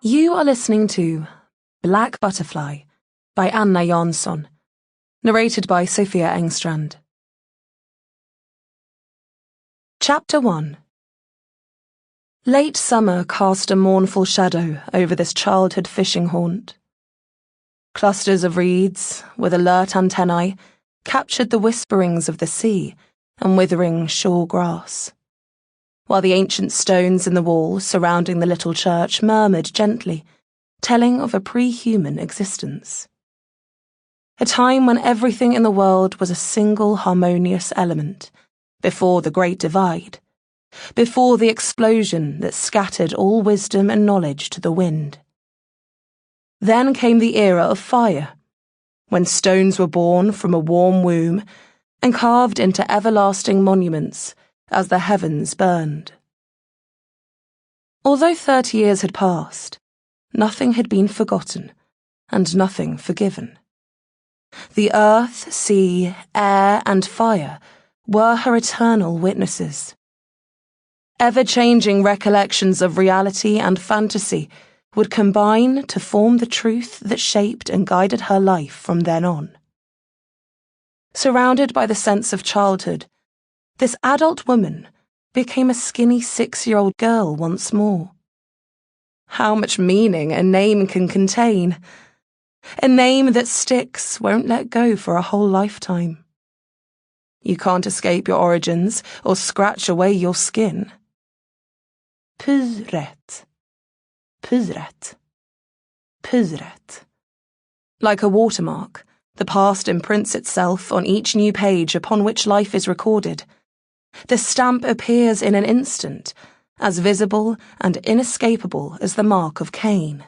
You are listening to Black Butterfly by Jansson, narrated by Sofia Engstrand. Chapter 1. Late summer cast a mournful shadow over this childhood fishing haunt. Clusters of reeds, with alert antennae, captured the whisperings of the sea and withering shore grass, while the ancient stones in the wall surrounding the little church murmured gently, telling of a pre-human existence. A time when everything in the world was a single harmonious element, before the Great Divide, before the explosion that scattered all wisdom and knowledge to the wind. Then came the era of fire, when stones were born from a warm womb and carved into everlasting monuments as the heavens burned. Although 30 years had passed, nothing had been forgotten and nothing forgiven. The earth, sea, air, and fire were her eternal witnesses. Ever-changing recollections of reality and fantasy would combine to form the truth that shaped and guided her life from then on. Surrounded by the sense of childhood, this adult woman became a skinny 6-year-old girl once more. How much meaning a name can contain. A name that sticks, won't let go for a whole lifetime. You can't escape your origins or scratch away your skin. Pyret. Pyret. Pyret. Like a watermark, the past imprints itself on each new page upon which life is recorded. The stamp appears in an instant, as visible and inescapable as the mark of Cain.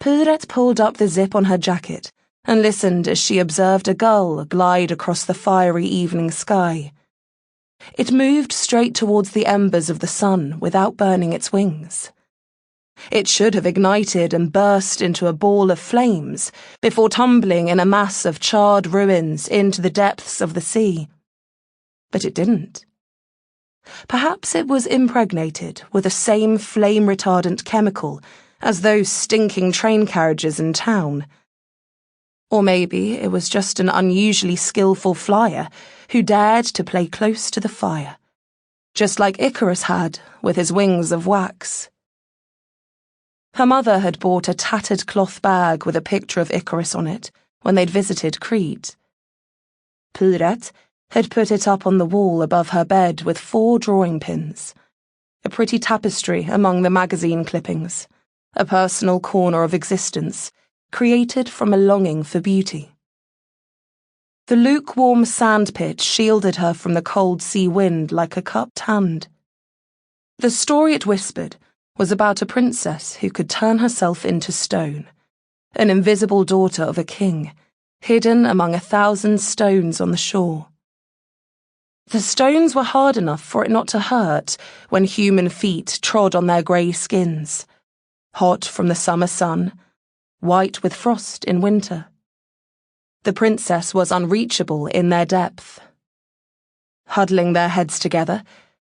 Pyret pulled up the zip on her jacket and listened as she observed a gull glide across the fiery evening sky. It moved straight towards the embers of the sun without burning its wings. It should have ignited and burst into a ball of flames before tumbling in a mass of charred ruins into the depths of the sea. But it didn't. Perhaps it was impregnated with the same flame-retardant chemical as those stinking train carriages in town. Or maybe it was just an unusually skillful flyer who dared to play close to the fire, just like Icarus had with his wings of wax. Her mother had bought a tattered cloth bag with a picture of Icarus on it when they'd visited Crete. Pyret had put it up on the wall above her bed with 4 drawing pins, a pretty tapestry among the magazine clippings, a personal corner of existence created from a longing for beauty. The lukewarm sandpit shielded her from the cold sea wind like a cupped hand. The story it whispered was about a princess who could turn herself into stone, an invisible daughter of a king, hidden among 1,000 stones on the shore. The stones were hard enough for it not to hurt when human feet trod on their grey skins, hot from the summer sun, white with frost in winter. The princess was unreachable in their depth. Huddling their heads together,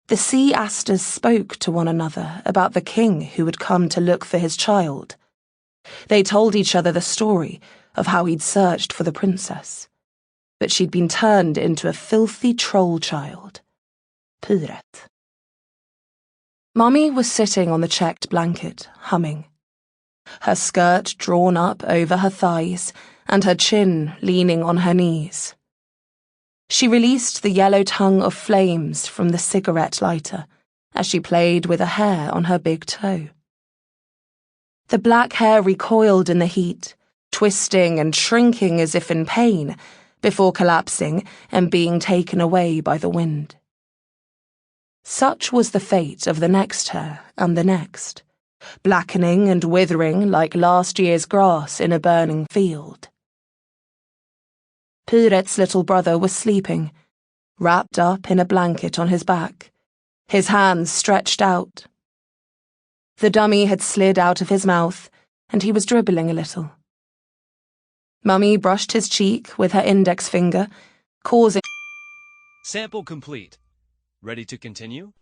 the sea asters spoke to one another about the king who had come to look for his child. They told each other the story of how he'd searched for the princess, but she'd been turned into a filthy troll child. Pyret. Mummy was sitting on the checked blanket, humming, her skirt drawn up over her thighs and her chin leaning on her knees. She released the yellow tongue of flames from the cigarette lighter as she played with a hair on her big toe. The black hair recoiled in the heat, twisting and shrinking as if in pain, before collapsing and being taken away by the wind. Such was the fate of the next hair and the next, blackening and withering like last year's grass in a burning field. Pyret's little brother was sleeping, wrapped up in a blanket on his back, his hands stretched out. The dummy had slid out of his mouth, and he was dribbling a little. Mummy brushed his cheek with her index finger, causing... Sample complete. Ready to continue?